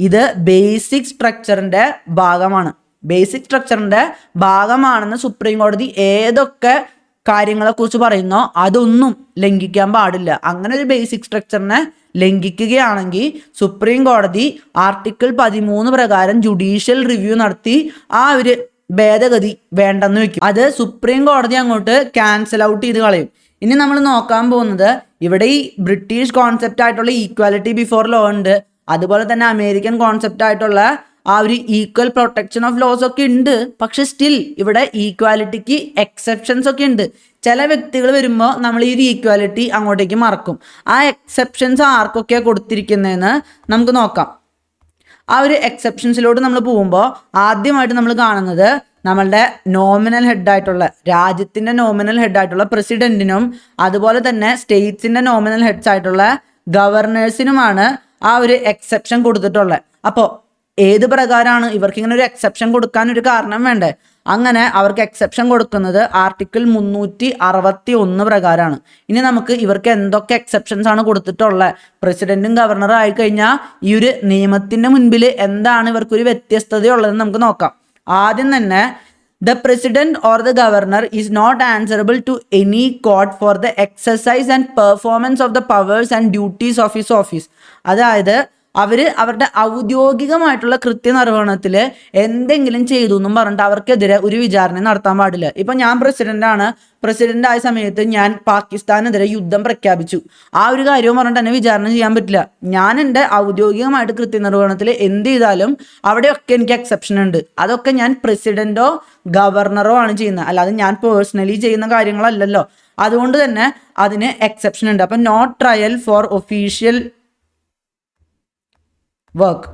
ഇത് ബേസിക് സ്ട്രക്ചറിന്റെ ഭാഗമാണ്. ബേസിക് സ്ട്രക്ചറിന്റെ ഭാഗമാണെന്ന് സുപ്രീം കോടതി ഏതൊക്കെ കാര്യങ്ങളെക്കുറിച്ച് പറയുന്നോ അതൊന്നും ലംഘിക്കാൻ പാടില്ല. അങ്ങനെ ഒരു ബേസിക് സ്ട്രക്ചറിനെ ലംഘിക്കുകയാണെങ്കിൽ സുപ്രീം കോടതി ആർട്ടിക്കിൾ 13 പ്രകാരം ജുഡീഷ്യൽ റിവ്യൂ നടത്തി ആ ഒരു ഭേദഗതി വേണ്ടെന്ന് വെക്കും. അത് സുപ്രീം കോടതി അങ്ങോട്ട് ക്യാൻസൽ ഔട്ട് ചെയ്ത് കളയും. ഇനി നമ്മൾ നോക്കാൻ പോകുന്നത് ഇവിടെ ഈ ബ്രിട്ടീഷ് കോൺസെപ്റ്റ് ആയിട്ടുള്ള ഈക്വാലിറ്റി ബിഫോർ ലോ ഉണ്ട്, അതുപോലെ തന്നെ അമേരിക്കൻ കോൺസെപ്റ്റ് ആയിട്ടുള്ള ആ ഒരു ഈക്വൽ പ്രൊട്ടക്ഷൻ ഓഫ് ലോസ് ഒക്കെ ഉണ്ട്. പക്ഷെ സ്റ്റിൽ ഇവിടെ ഈക്വാലിറ്റിക്ക് എക്സെപ്ഷൻസ് ഒക്കെ ഉണ്ട്. ചില വ്യക്തികൾ വരുമ്പോൾ നമ്മൾ ഈ ഒരു ഈക്വാലിറ്റി അങ്ങോട്ടേക്ക് മറക്കും. ആ എക്സെപ്ഷൻസ് ആർക്കൊക്കെയാണ് കൊടുത്തിരിക്കുന്നതെന്ന് നമുക്ക് നോക്കാം. ആ ഒരു എക്സെപ്ഷൻസിലോട്ട് നമ്മൾ പോകുമ്പോൾ ആദ്യമായിട്ട് നമ്മൾ കാണുന്നത് നമ്മളുടെ നോമിനൽ ഹെഡായിട്ടുള്ള രാജ്യത്തിൻ്റെ നോമിനൽ ഹെഡായിട്ടുള്ള പ്രസിഡന്റിനും അതുപോലെ തന്നെ സ്റ്റേറ്റ്സിൻ്റെ നോമിനൽ ഹെഡ്സ് ആയിട്ടുള്ള ഗവർണേഴ്സിനുമാണ് ആ ഒരു എക്സെപ്ഷൻ കൊടുത്തിട്ടുള്ളത്. അപ്പോൾ ഏത് പ്രകാരമാണ് ഇവർക്ക് ഇങ്ങനെ ഒരു എക്സെപ്ഷൻ കൊടുക്കാൻ ഒരു കാരണം വേണ്ടേ? അങ്ങനെ അവർക്ക് എക്സെപ്ഷൻ കൊടുക്കുന്നത് ആർട്ടിക്കിൾ 361 പ്രകാരമാണ്. ഇനി നമുക്ക് ഇവർക്ക് എന്തൊക്കെ എക്സെപ്ഷൻസ് ആണ് കൊടുത്തിട്ടുള്ളത്, പ്രസിഡന്റും ഗവർണറും ആയി കഴിഞ്ഞാൽ ഈ ഒരു നിയമത്തിന്റെ മുൻപിൽ എന്താണ് ഇവർക്കൊരു വ്യത്യസ്തതയുള്ളതെന്ന് നമുക്ക് നോക്കാം. ആദ്യം തന്നെ the president or the governor is not answerable to any court for the exercise and performance of the powers and duties of his office. അതായത് അവരുടെ ഔദ്യോഗികമായിട്ടുള്ള കൃത്യനിർവഹണത്തിൽ എന്തെങ്കിലും ചെയ്തു എന്നും പറഞ്ഞിട്ട് അവർക്കെതിരെ ഒരു വിചാരണ നടത്താൻ പാടില്ല. ഇപ്പം ഞാൻ പ്രസിഡന്റ് ആയ സമയത്ത് ഞാൻ പാകിസ്ഥാനെതിരെ യുദ്ധം പ്രഖ്യാപിച്ചു, ആ ഒരു കാര്യവും പറഞ്ഞിട്ട് തന്നെ വിചാരണ ചെയ്യാൻ പറ്റില്ല. ഞാൻ എൻ്റെ ഔദ്യോഗികമായിട്ട് കൃത്യനിർവഹണത്തിൽ എന്ത് ചെയ്താലും അവിടെയൊക്കെ എനിക്ക് എക്സെപ്ഷൻ ഉണ്ട്. അതൊക്കെ ഞാൻ പ്രസിഡന്റോ ഗവർണറോ ആണ് ചെയ്യുന്നത്, അല്ലാതെ ഞാൻ പേഴ്സണലി ചെയ്യുന്ന കാര്യങ്ങളല്ലല്ലോ. അതുകൊണ്ട് തന്നെ അതിന് എക്സെപ്ഷൻ ഉണ്ട്. അപ്പം no trial for official work,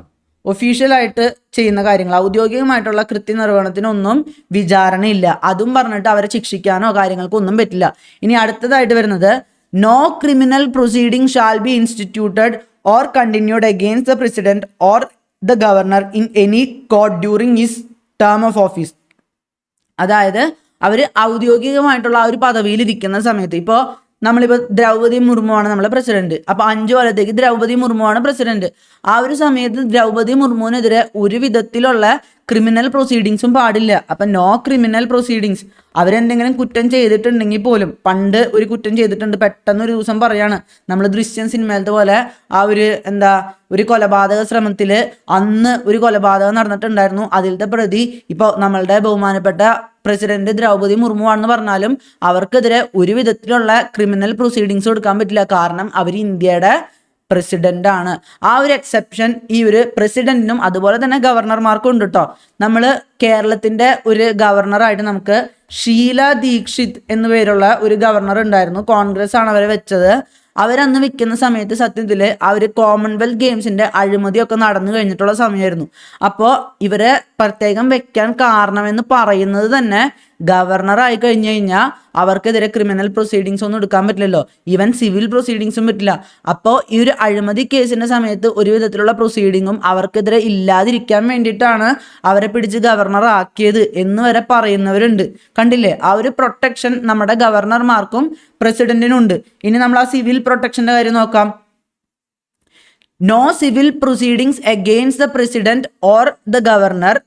ഒഫീഷ്യലായിട്ട് ചെയ്യുന്ന കാര്യങ്ങൾ, ഔദ്യോഗികമായിട്ടുള്ള കൃത്യനിർവഹണത്തിനൊന്നും വിചാരണയില്ല. അതും പറഞ്ഞിട്ട് അവരെ ശിക്ഷിക്കാനോ കാര്യങ്ങൾക്കോ ഒന്നും പറ്റില്ല. ഇനി അടുത്തതായിട്ട് വരുന്നത് no criminal proceeding shall be instituted or continued against the president or the governor in any court during his term of office. അതായത് അവർ ഔദ്യോഗികമായിട്ടുള്ള ആ ഒരു പദവിയിൽ ഇരിക്കുന്ന സമയത്ത്, ഇപ്പോൾ നമ്മളിപ്പോൾ ദ്രൗപദി മുർമുവാണ് നമ്മളെ പ്രസിഡന്റ്, അപ്പോൾ 5 കൊല്ലത്തേക്ക് ദ്രൗപദി മുർമുവാണ് പ്രസിഡന്റ്. ആ ഒരു സമയത്ത് ദ്രൗപദി മുർമുവിനെതിരെ ഒരു വിധത്തിലുള്ള ക്രിമിനൽ പ്രൊസീഡിങ്സും പാടില്ല. അപ്പം നോ ക്രിമിനൽ പ്രൊസീഡിങ്സ്. അവരെന്തെങ്കിലും കുറ്റം ചെയ്തിട്ടുണ്ടെങ്കിൽ പോലും, പണ്ട് ഒരു കുറ്റം ചെയ്തിട്ടുണ്ട്, പെട്ടെന്ന് ഒരു ദിവസം പറയാണ്, നമ്മൾ ദൃശ്യം സിനിമയിലത്തെ പോലെ ആ ഒരു കൊലപാതക ശ്രമത്തിൽ അന്ന് ഒരു കൊലപാതകം നടന്നിട്ടുണ്ടായിരുന്നു, അതിലത്തെ പ്രതി ഇപ്പോൾ നമ്മളുടെ ബഹുമാനപ്പെട്ട പ്രസിഡന്റ് ദ്രൗപദി മുർമു ആണെന്ന് പറഞ്ഞാലും അവർക്കെതിരെ ഒരു വിധത്തിലുള്ള ക്രിമിനൽ പ്രൊസീഡിങ്സ് കൊടുക്കാൻ പറ്റില്ല. കാരണം അവർ ഇന്ത്യയുടെ പ്രസിഡന്റ് ആണ്. ആ ഒരു എക്സെപ്ഷൻ ഈ ഒരു പ്രസിഡന്റിനും അതുപോലെ തന്നെ ഗവർണർമാർക്കും ഉണ്ട് കേട്ടോ. നമ്മൾ കേരളത്തിന്റെ ഒരു ഗവർണറായിട്ട് നമുക്ക് ഷീല ദീക്ഷിത് എന്നു പേരുള്ള ഒരു ഗവർണർ ഉണ്ടായിരുന്നു. കോൺഗ്രസ് ആണ് അവരെ വെച്ചത്. അവരന്ന് വിൽക്കുന്ന സമയത്ത് സത്യത്തിൽ ആ ഒരു കോമൺവെൽത്ത് ഗെയിംസിന്റെ അഴിമതിയൊക്കെ നടന്നു കഴിഞ്ഞിട്ടുള്ള സമയമായിരുന്നു. അപ്പോൾ ഇവരെ പ്രത്യേകം വെക്കാൻ കാരണമെന്ന് പറയുന്നത് തന്നെ ഗവർണറായി കഴിഞ്ഞു കഴിഞ്ഞാൽ അവർക്കെതിരെ ക്രിമിനൽ പ്രൊസീഡിങ്സ് ഒന്നും എടുക്കാൻ പറ്റില്ലല്ലോ, ഈവൻ സിവിൽ പ്രൊസീഡിങ്സും പറ്റില്ല. അപ്പോൾ ഈ ഒരു അഴിമതി കേസിന്റെ സമയത്ത് ഒരു വിധത്തിലുള്ള പ്രൊസീഡിങ്ങും അവർക്കെതിരെ ഇല്ലാതിരിക്കാൻ വേണ്ടിയിട്ടാണ് അവരെ പിടിച്ച് ഗവർണർ ആക്കിയത് എന്ന് വരെ പറയുന്നവരുണ്ട്. കണ്ടില്ലേ, ആ ഒരു പ്രൊട്ടക്ഷൻ നമ്മുടെ ഗവർണർമാർക്കും പ്രസിഡന്റിനും ഉണ്ട്. ഇനി നമ്മൾ ആ സിവിൽ പ്രൊട്ടക്ഷന്റെ കാര്യം നോക്കാം. No civil proceedings against the president or the governor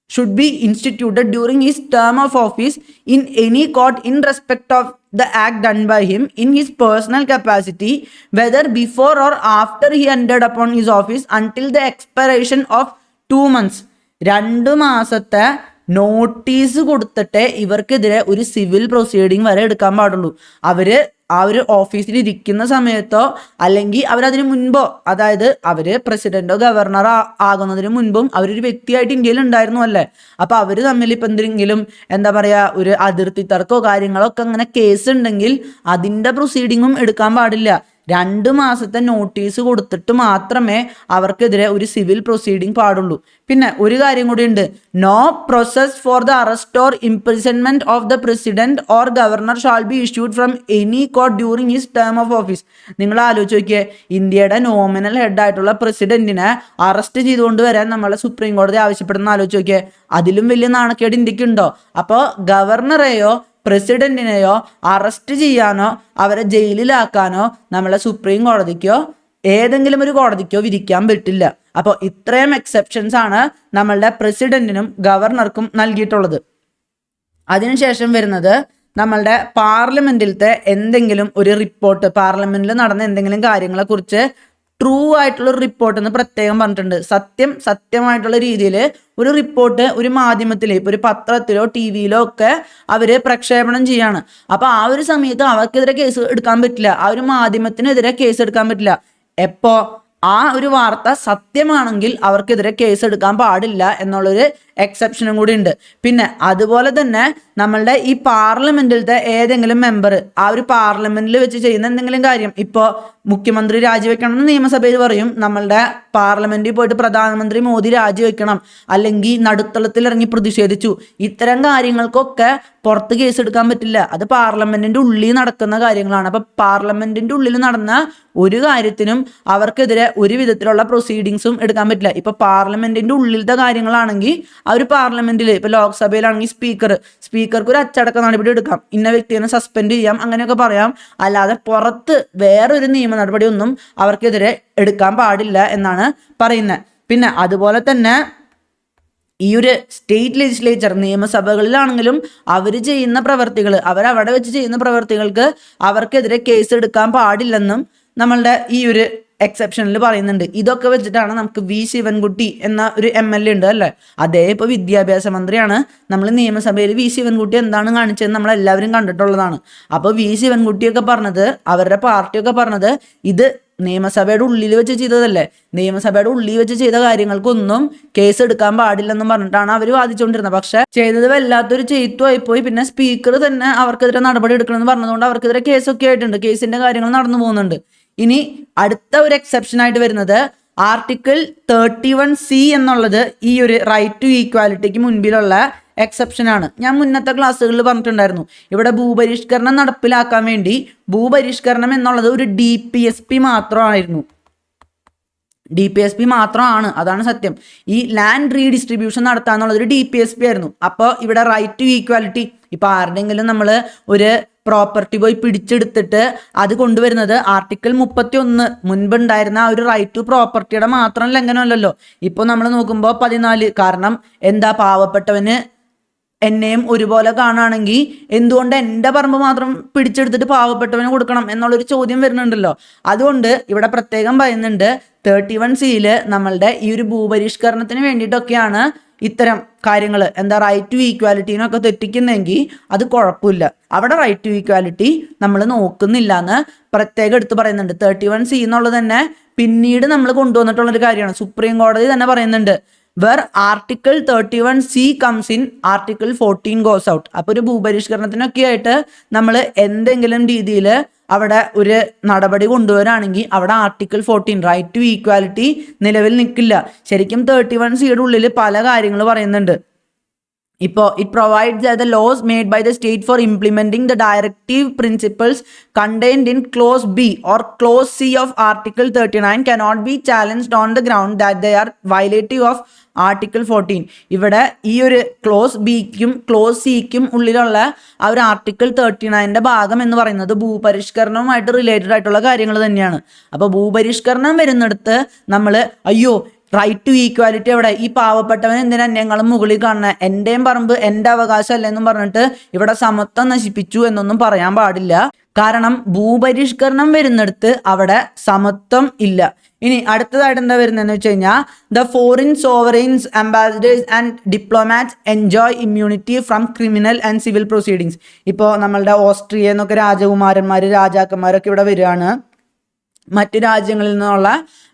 should be instituted during his term of office in any court in respect of the act done by him in his personal capacity, whether before or after he entered upon his office, until the expiration of 2 months. 2 മാസത്തെ notice കൊടുത്തിട്ട് ഇവർക്കെതിരെ ഒരു civil proceeding വരെ എടുക്കാൻ പാടുള്ളൂ. അവര് ആ ഒരു ഓഫീസിൽ ഇരിക്കുന്ന സമയത്തോ അല്ലെങ്കിൽ അവരതിന് മുൻപോ, അതായത് അവര് പ്രസിഡന്റോ ഗവർണറോ ആകുന്നതിന് മുൻപും അവരൊരു വ്യക്തിയായിട്ട് ഇന്ത്യയിൽ ഉണ്ടായിരുന്നു അല്ലേ. അപ്പൊ അവര് തമ്മിൽ ഇപ്പൊ എന്തെങ്കിലും ഒരു അതിർത്തി തർക്കമോ കാര്യങ്ങളോ ഒക്കെ അങ്ങനെ കേസ് ഉണ്ടെങ്കിൽ അതിന്റെ പ്രൊസീഡിങ്ങും എടുക്കാൻ പാടില്ല. 2 മാസത്തെ നോട്ടീസ് കൊടുത്തിട്ട് മാത്രമേ അവർക്കെതിരെ ഒരു സിവിൽ പ്രൊസീഡിംഗ് പാടുള്ളൂ. പിന്നെ ഒരു കാര്യം കൂടി ഉണ്ട്, no process for the arrest or imprisonment of the president or governor shall be issued from any court during his term of office. നിങ്ങൾ ആലോചിച്ച് നോക്കിയേ, ഇന്ത്യയുടെ നോമിനൽ ഹെഡായിട്ടുള്ള പ്രസിഡന്റിനെ അറസ്റ്റ് ചെയ്തുകൊണ്ട് വരാൻ നമ്മളെ സുപ്രീം കോടതി ആവശ്യപ്പെടുന്ന ആലോചിച്ച് നോക്കിയേ. അതിലും വലിയ നാണക്കേട് ഇന്ത്യക്കുണ്ടോ? അപ്പോൾ ഗവർണറെയോ പ്രസിഡന്റിനെയോ അറസ്റ്റ് ചെയ്യാനോ അവരെ ജയിലിലാക്കാനോ നമ്മളെ സുപ്രീം കോടതിക്കോ ഏതെങ്കിലും ഒരു കോടതിക്കോ വിധിക്കാൻ പറ്റില്ല. അപ്പോൾ ഇത്രയും എക്സെപ്ഷൻസ് ആണ് നമ്മളുടെ പ്രസിഡന്റിനും ഗവർണർക്കും നൽകിയിട്ടുള്ളത്. അതിനുശേഷം വരുന്നത് നമ്മളുടെ പാർലമെന്റിലത്തെ എന്തെങ്കിലും ഒരു റിപ്പോർട്ട്, പാർലമെന്റിൽ നടന്ന എന്തെങ്കിലും കാര്യങ്ങളെ കുറിച്ച് ട്രൂ ആയിട്ടുള്ള ഒരു റിപ്പോർട്ട് എന്ന് പ്രത്യേകം പറഞ്ഞിട്ടുണ്ട്. സത്യമായിട്ടുള്ള രീതിയിൽ ഒരു റിപ്പോർട്ട് ഒരു മാധ്യമത്തിൽ, ഇപ്പോൾ ഒരു പത്രത്തിലോ ടി വിയിലോ ഒക്കെ അവർ പ്രക്ഷേപണം ചെയ്യാണ്. അപ്പോൾ ആ ഒരു സമയത്ത് അവർക്കെതിരെ കേസ് എടുക്കാൻ പറ്റില്ല, ആ ഒരു മാധ്യമത്തിനെതിരെ കേസ് എടുക്കാൻ പറ്റില്ല. എപ്പോ ആ ഒരു വാർത്ത സത്യമാണെങ്കിൽ അവർക്കെതിരെ കേസ് എടുക്കാൻ പാടില്ല എന്നുള്ളൊരു എക്സെപ്ഷനും കൂടി ഉണ്ട്. പിന്നെ അതുപോലെ തന്നെ നമ്മളുടെ ഈ പാർലമെന്റിലത്തെ ഏതെങ്കിലും മെമ്പർ ആ ഒരു പാർലമെന്റിൽ വെച്ച് ചെയ്യുന്ന എന്തെങ്കിലും കാര്യം, ഇപ്പോൾ മുഖ്യമന്ത്രി രാജിവെക്കണം എന്ന് നിയമസഭയിൽ പറയും, നമ്മളുടെ പാർലമെന്റിൽ പോയിട്ട് പ്രധാനമന്ത്രി മോദി രാജിവെക്കണം, അല്ലെങ്കിൽ നടുത്തളത്തിൽ ഇറങ്ങി പ്രതിഷേധിച്ചു, ഇത്തരം കാര്യങ്ങൾക്കൊക്കെ പുറത്ത് കേസ് എടുക്കാൻ പറ്റില്ല. അത് പാർലമെന്റിന്റെ ഉള്ളിൽ നടക്കുന്ന കാര്യങ്ങളാണ്. അപ്പൊ പാർലമെന്റിന്റെ ഉള്ളിൽ നടന്ന ഒരു കാര്യത്തിനും അവർക്കെതിരെ ഒരു വിധത്തിലുള്ള പ്രൊസീഡിങ്സും എടുക്കാൻ പറ്റില്ല. ഇപ്പൊ പാർലമെന്റിന്റെ ഉള്ളിലത്തെ കാര്യങ്ങളാണെങ്കിൽ ആ ഒരു പാർലമെന്റിൽ, ഇപ്പൊ ലോക്സഭയിലാണെങ്കിൽ സ്പീക്കർക്ക് ഒരു അച്ചടക്ക നടപടി എടുക്കാം, ഇന്ന വ്യക്തിയെ സസ്പെൻഡ് ചെയ്യാം, അങ്ങനെയൊക്കെ പറയാം. അല്ലാതെ പുറത്ത് വേറൊരു നിയമ നടപടി ഒന്നും അവർക്കെതിരെ എടുക്കാൻ പാടില്ല എന്നാണ് പറയുന്നത്. പിന്നെ അതുപോലെ തന്നെ ഈ ഒരു സ്റ്റേറ്റ് ലെജിസ്ലേച്ചർ നിയമസഭകളിലാണെങ്കിലും അവർ ചെയ്യുന്ന പ്രവർത്തികൾ, അവരവിടെ വെച്ച് ചെയ്യുന്ന പ്രവർത്തികൾക്ക് അവർക്കെതിരെ കേസ് എടുക്കാൻ പാടില്ലെന്നും നമ്മളുടെ ഈ ഒരു എക്സെപ്ഷനിൽ പറയുന്നുണ്ട്. ഇതൊക്കെ വെച്ചിട്ടാണ് നമുക്ക് വി ശിവൻകുട്ടി എന്ന ഒരു MLA ഉണ്ട് അല്ലേ, അതേ ഇപ്പോൾ വിദ്യാഭ്യാസ മന്ത്രിയാണ്. നമ്മൾ നിയമസഭയിൽ വി ശിവൻകുട്ടി എന്താണ് കാണിച്ചതെന്ന് നമ്മളെല്ലാവരും കണ്ടിട്ടുള്ളതാണ്. അപ്പോൾ വി ശിവൻകുട്ടിയൊക്കെ പറഞ്ഞത്, അവരുടെ പാർട്ടിയൊക്കെ പറഞ്ഞത് ഇത് നിയമസഭയുടെ ഉള്ളിൽ വെച്ച് ചെയ്തതല്ലേ, നിയമസഭയുടെ ഉള്ളിൽ വെച്ച് ചെയ്ത കാര്യങ്ങൾക്കൊന്നും കേസ് എടുക്കാൻ പാടില്ലെന്നും പറഞ്ഞിട്ടാണ് അവർ വാദിച്ചുകൊണ്ടിരുന്നത്. പക്ഷെ ചെയ്തത് വല്ലാത്തൊരു ചെയ്ത്തുമായിപ്പോയി. പിന്നെ സ്പീക്കർ തന്നെ അവർക്കെതിരെ നടപടി എടുക്കണമെന്ന് പറഞ്ഞതുകൊണ്ട് അവർക്കെതിരെ കേസൊക്കെ ആയിട്ടുണ്ട്, കേസിന്റെ കാര്യങ്ങൾ നടന്നു പോകുന്നുണ്ട്. ഇനി അടുത്ത ഒരു എക്സെപ്ഷൻ ആയിട്ട് വരുന്നത് ആർട്ടിക്കിൾ 31C എന്നുള്ളത് ഈ ഒരു റൈറ്റ് ടു ഈക്വാലിറ്റിക്ക് മുൻപിലുള്ള എക്സെപ്ഷൻ ആണ്. ഞാൻ മുന്നത്തെ ക്ലാസ്സുകളിൽ പറഞ്ഞിട്ടുണ്ടായിരുന്നു, ഇവിടെ ഭൂപരിഷ്കരണം നടപ്പിലാക്കാൻ വേണ്ടി ഭൂപരിഷ്കരണം എന്നുള്ളത് ഒരു DPSP മാത്രമായിരുന്നു. DPSP മാത്രമാണ്, അതാണ് സത്യം. ഈ ലാൻഡ് റീഡിസ്ട്രിബ്യൂഷൻ നടത്താന്നുള്ളത് ഒരു DPSP ആയിരുന്നു. അപ്പോൾ ഇവിടെ റൈറ്റ് ടു ഈക്വാലിറ്റി, ഇപ്പോൾ ആരുടെങ്കിലും നമ്മൾ ഒരു പ്രോപ്പർട്ടി പോയി പിടിച്ചെടുത്തിട്ട് അത് കൊണ്ടുവരുന്നത് ആർട്ടിക്കിൾ 31 മുൻപുണ്ടായിരുന്ന ആ ഒരു റൈറ്റ് ടു പ്രോപ്പർട്ടിയുടെ മാത്രം ലംഘനമല്ലല്ലോ. ഇപ്പോൾ നമ്മൾ നോക്കുമ്പോൾ 14. കാരണം എന്താ, പാവപ്പെട്ടവന് എന്നെയും ഒരുപോലെ കാണുകയാണെങ്കിൽ എന്തുകൊണ്ട് എൻ്റെ പറമ്പ് മാത്രം പിടിച്ചെടുത്തിട്ട് പാവപ്പെട്ടവന് കൊടുക്കണം എന്നുള്ളൊരു ചോദ്യം വരുന്നുണ്ടല്ലോ. അതുകൊണ്ട് ഇവിടെ പ്രത്യേകം പറയുന്നുണ്ട് 31C നമ്മളുടെ ഈ ഒരു ഭൂപരിഷ്കരണത്തിന് വേണ്ടിയിട്ടൊക്കെയാണ് ഇത്തരം കാര്യങ്ങൾ, എന്താ റൈറ്റ് ടു ഈക്വാലിറ്റീനൊക്കെ തെറ്റിക്കുന്നെങ്കിൽ അത് കുഴപ്പമില്ല. അവിടെ റൈറ്റ് ടു ഈക്വാലിറ്റി നമ്മൾ നോക്കുന്നില്ല എന്ന് പ്രത്യേകം എടുത്ത് പറയുന്നുണ്ട്. 31C എന്നുള്ളത് തന്നെ പിന്നീട് നമ്മൾ കൊണ്ടുവന്നിട്ടുള്ളൊരു കാര്യമാണ്. സുപ്രീം കോടതി തന്നെ പറയുന്നുണ്ട്, where Article 31C comes in, Article 14 goes out. അപ്പോൾ ഒരു ഭൂപരിഷ്കരണത്തിനൊക്കെ ആയിട്ട് നമ്മൾ എന്തെങ്കിലും രീതിയിൽ അവിടെ ഒരു നടപടി കൊണ്ടുവരാണെങ്കിൽ അവിടെ ആർട്ടിക്കിൾ 14 റൈറ്റ് ടു ഈക്വാലിറ്റി നിലവിൽ നിൽക്കില്ല. ശരിക്കും 31Cയുടെ ഉള്ളിൽ പല കാര്യങ്ങൾ പറയുന്നുണ്ട്. ഇപ്പോൾ it provides that the laws made by the state for implementing the directive principles contained in clause B or clause C of Article 39 cannot be challenged on the ground that they are violative of Article 14. ഇവിടെ ഈ ഒരു close Bക്കും close Cക്കും ഉള്ളിലുള്ള ആ ഒരു article 39ന്റെ ഭാഗം എന്ന് പറയുന്നത് ഭൂപരിഷ്കരണവുമായിട്ട് related ആയിട്ടുള്ള കാര്യങ്ങൾ തന്നെയാണ്. അപ്പോൾ ഭൂപരിഷ്കരണം വരുന്നിടത്ത് നമ്മൾ അയ്യോ റൈറ്റ് ടു ഈക്വാലിറ്റി എവിടെ, ഈ പാവപ്പെട്ടവൻ എന്തിനാ ഞങ്ങളും മുകളിൽ കാണുന്നത്, എൻ്റെയും പറമ്പ് എൻ്റെ അവകാശം അല്ലെന്നും പറഞ്ഞിട്ട് ഇവിടെ സമത്വം നശിപ്പിച്ചു എന്നൊന്നും പറയാൻ പാടില്ല. കാരണം ഭൂപരിഷ്കരണം വരുന്നിടത്ത് അവിടെ സമത്വം ഇല്ല. ഇനി അടുത്തതായിട്ട് എന്താ വരുന്നതെന്ന് വെച്ച് കഴിഞ്ഞാൽ the foreign sovereigns ambassadors and diplomats enjoy immunity from criminal and civil proceedings. ഇപ്പോൾ നമ്മളുടെ ഓസ്ട്രിയ എന്നൊക്കെ രാജകുമാരന്മാർ രാജാക്കന്മാരൊക്കെ ഇവിടെ വരികയാണ്. മറ്റു രാജ്യങ്ങളിൽ നിന്നുള്ള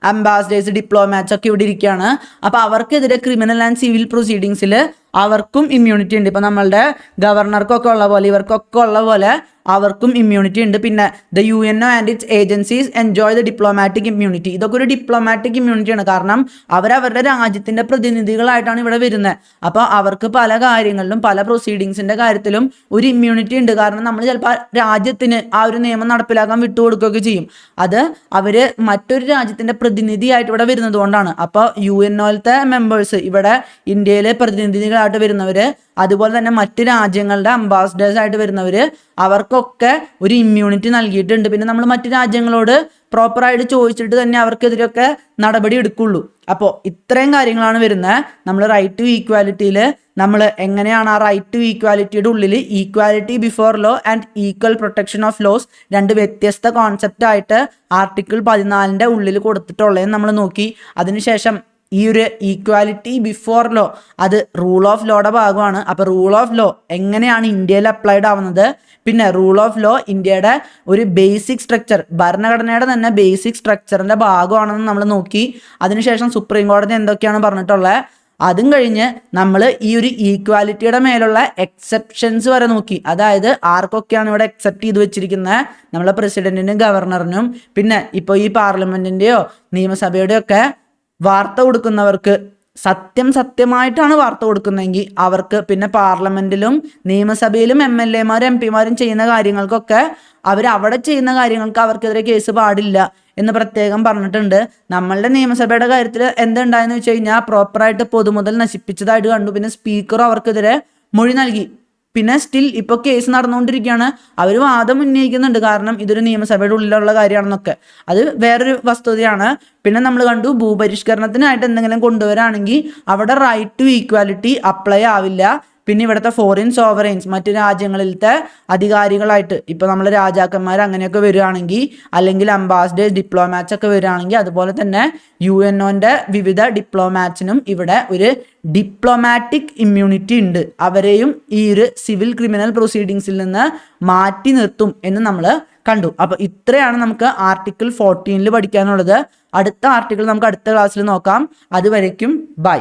അംബാസഡേഴ്സ് ഡിപ്ലോമാറ്റ്സ് ഒക്കെ ഇവിടെ ഇരിക്കുകയാണ്. അപ്പോൾ അവർക്കെതിരെ ക്രിമിനൽ ആൻഡ് സിവിൽ പ്രൊസീഡിങ്സിൽ അവർക്കും ഇമ്മ്യൂണിറ്റി ഉണ്ട്. ഇപ്പോൾ നമ്മളുടെ ഗവർണർക്കൊക്കെ ഉള്ള പോലെ ഇവർക്കൊക്കെ ഉള്ള പോലെ അവർക്കും ഇമ്മ്യൂണിറ്റി ഉണ്ട്. പിന്നെ the UNO and it's agencies enjoy the diplomatic immunity. ഇതൊക്കെ ഒരു ഡിപ്ലോമാറ്റിക് ഇമ്മ്യൂണിറ്റിയാണ്. കാരണം അവരവരുടെ രാജ്യത്തിൻ്റെ പ്രതിനിധികളായിട്ടാണ് ഇവിടെ വരുന്നത്. അപ്പോൾ അവർക്ക് പല കാര്യങ്ങളിലും പല പ്രൊസീഡിങ്സിൻ്റെ കാര്യത്തിലും ഒരു ഇമ്മ്യൂണിറ്റി ഉണ്ട്. കാരണം നമ്മൾ ചിലപ്പോൾ രാജ്യത്തിന് ആ ഒരു നിയമം നടപ്പിലാക്കാൻ വിട്ടുകൊടുക്കുകയൊക്കെ ചെയ്യും. അത് അവർ മറ്റൊരു രാജ്യത്തിൻ്റെ പ്രതിനിധിയായിട്ട് ഇവിടെ വരുന്നത് കൊണ്ടാണ്. അപ്പോൾ UNOയിലത്തെ മെമ്പേഴ്സ്, ഇവിടെ ഇന്ത്യയിലെ പ്രതിനിധികളായിട്ട് വരുന്നവർ, അതുപോലെ തന്നെ മറ്റ് രാജ്യങ്ങളുടെ അംബാസഡേഴ്സ് ആയിട്ട് വരുന്നവർ, അവർക്കൊക്കെ ഒരു ഇമ്മ്യൂണിറ്റി നൽകിയിട്ടുണ്ട്. പിന്നെ നമ്മൾ മറ്റ് രാജ്യങ്ങളോട് പ്രോപ്പറായിട്ട് ചോദിച്ചിട്ട് തന്നെ അവർക്കെതിരെയൊക്കെ നടപടി എടുക്കുള്ളൂ. അപ്പോൾ ഇത്രയും കാര്യങ്ങളാണ് വരുന്നത്. നമ്മൾ റൈറ്റ് ടു ഈക്വാലിറ്റിയിൽ നമ്മൾ എങ്ങനെയാണ് ആ റൈറ്റ് ടു ഈക്വാലിറ്റിയുടെ ഉള്ളിൽ equality before law and equal protection of laws രണ്ട് വ്യത്യസ്ത കോൺസെപ്റ്റ് ആയിട്ട് ആർട്ടിക്കിൾ 14 ഉള്ളിൽ കൊടുത്തിട്ടുള്ളതെന്ന് നമ്മൾ നോക്കി. അതിനുശേഷം ഈ ഒരു ഈക്വാലിറ്റി ബിഫോർ ലോ അത് റൂൾ ഓഫ് ലോയുടെ ഭാഗമാണ്. അപ്പോൾ റൂൾ ഓഫ് ലോ എങ്ങനെയാണ് ഇന്ത്യയിൽ അപ്ലൈഡ് ആവുന്നത്, പിന്നെ റൂൾ ഓഫ് ലോ ഇന്ത്യയുടെ ഒരു ബേസിക് സ്ട്രക്ചർ, ഭരണഘടനയുടെ തന്നെ ബേസിക് സ്ട്രക്ചറിൻ്റെ ഭാഗമാണെന്ന് നമ്മൾ നോക്കി. അതിനുശേഷം സുപ്രീം കോടതി എന്തൊക്കെയാണ് പറഞ്ഞിട്ടുള്ളത്, അതും കഴിഞ്ഞ് നമ്മൾ ഈ ഒരു ഈക്വാലിറ്റിയുടെ മേലുള്ള എക്സെപ്ഷൻസ് വരെ നോക്കി. അതായത് ആർക്കൊക്കെയാണ് ഇവിടെ എക്സെപ്റ്റ് ചെയ്ത് വെച്ചിരിക്കുന്നത്, നമ്മളെ പ്രസിഡന്റിനും ഗവർണറിനും, പിന്നെ ഇപ്പോൾ ഈ പാർലമെന്റിൻ്റെയോ നിയമസഭയുടെയോ ഒക്കെ വാർത്ത കൊടുക്കുന്നവർക്ക്, സത്യമായിട്ടാണ് വാർത്ത കൊടുക്കുന്നതെങ്കിൽ അവർക്ക്, പിന്നെ പാർലമെന്റിലും നിയമസഭയിലും MLA-മാരും MP-മാരും ചെയ്യുന്ന കാര്യങ്ങൾക്കൊക്കെ അവിടെ ചെയ്യുന്ന കാര്യങ്ങൾക്ക് അവർക്കെതിരെ കേസ് പാടില്ല എന്ന് പ്രത്യേകം പറഞ്ഞിട്ടുണ്ട്. നമ്മളുടെ നിയമസഭയുടെ കാര്യത്തിൽ എന്തുണ്ടായെന്ന് വെച്ച് കഴിഞ്ഞാൽ പ്രോപ്പറായിട്ട് പൊതുമുതൽ നശിപ്പിച്ചതായിട്ട് കണ്ടു. പിന്നെ സ്പീക്കർ അവർക്കെതിരെ മൊഴി നൽകി. പിന്നെ സ്റ്റിൽ ഇപ്പോൾ കേസ് നടന്നുകൊണ്ടിരിക്കുകയാണ്. അവർ വാദം ഉന്നയിക്കുന്നുണ്ട്, കാരണം ഇതൊരു നിയമസഭയുടെ ഉള്ളിലുള്ള കാര്യമാണെന്നൊക്കെ. അത് വേറൊരു വസ്തുതയാണ്. പിന്നെ നമ്മൾ കണ്ടു ഭൂപരിഷ്കരണത്തിനായിട്ട് എന്തെങ്കിലും കൊണ്ടുവരാണെങ്കിൽ അവിടെ റൈറ്റ് ടു ഈക്വാലിറ്റി അപ്ലൈ ആവില്ല. പിന്നെ ഇവിടുത്തെ ഫോറിൻ സോവറൈൻസ്, മറ്റു രാജ്യങ്ങളിലത്തെ അധികാരികളായിട്ട്, ഇപ്പോൾ നമ്മൾ രാജാക്കന്മാർ അങ്ങനെയൊക്കെ വരികയാണെങ്കിൽ, അല്ലെങ്കിൽ അംബാസഡേഴ്സ്, ഡിപ്ലോമാറ്റ്സ് ഒക്കെ വരികയാണെങ്കിൽ, അതുപോലെ തന്നെ UNOൻ്റെ വിവിധ ഡിപ്ലോമാറ്റ്സിനും ഇവിടെ ഒരു ഡിപ്ലോമാറ്റിക് ഇമ്മ്യൂണിറ്റി ഉണ്ട്. അവരെയും ഈ ഒരു സിവിൽ ക്രിമിനൽ പ്രൊസീഡിങ്സിൽ നിന്ന് മാറ്റി നിർത്തും എന്ന് നമ്മൾ കണ്ടു. അപ്പോൾ ഇത്രയാണ് നമുക്ക് ആർട്ടിക്കിൾ 14 പഠിക്കാനുള്ളത്. അടുത്ത ആർട്ടിക്കിൾ നമുക്ക് അടുത്ത ക്ലാസ്സിൽ നോക്കാം. അതുവരയ്ക്കും ബൈ.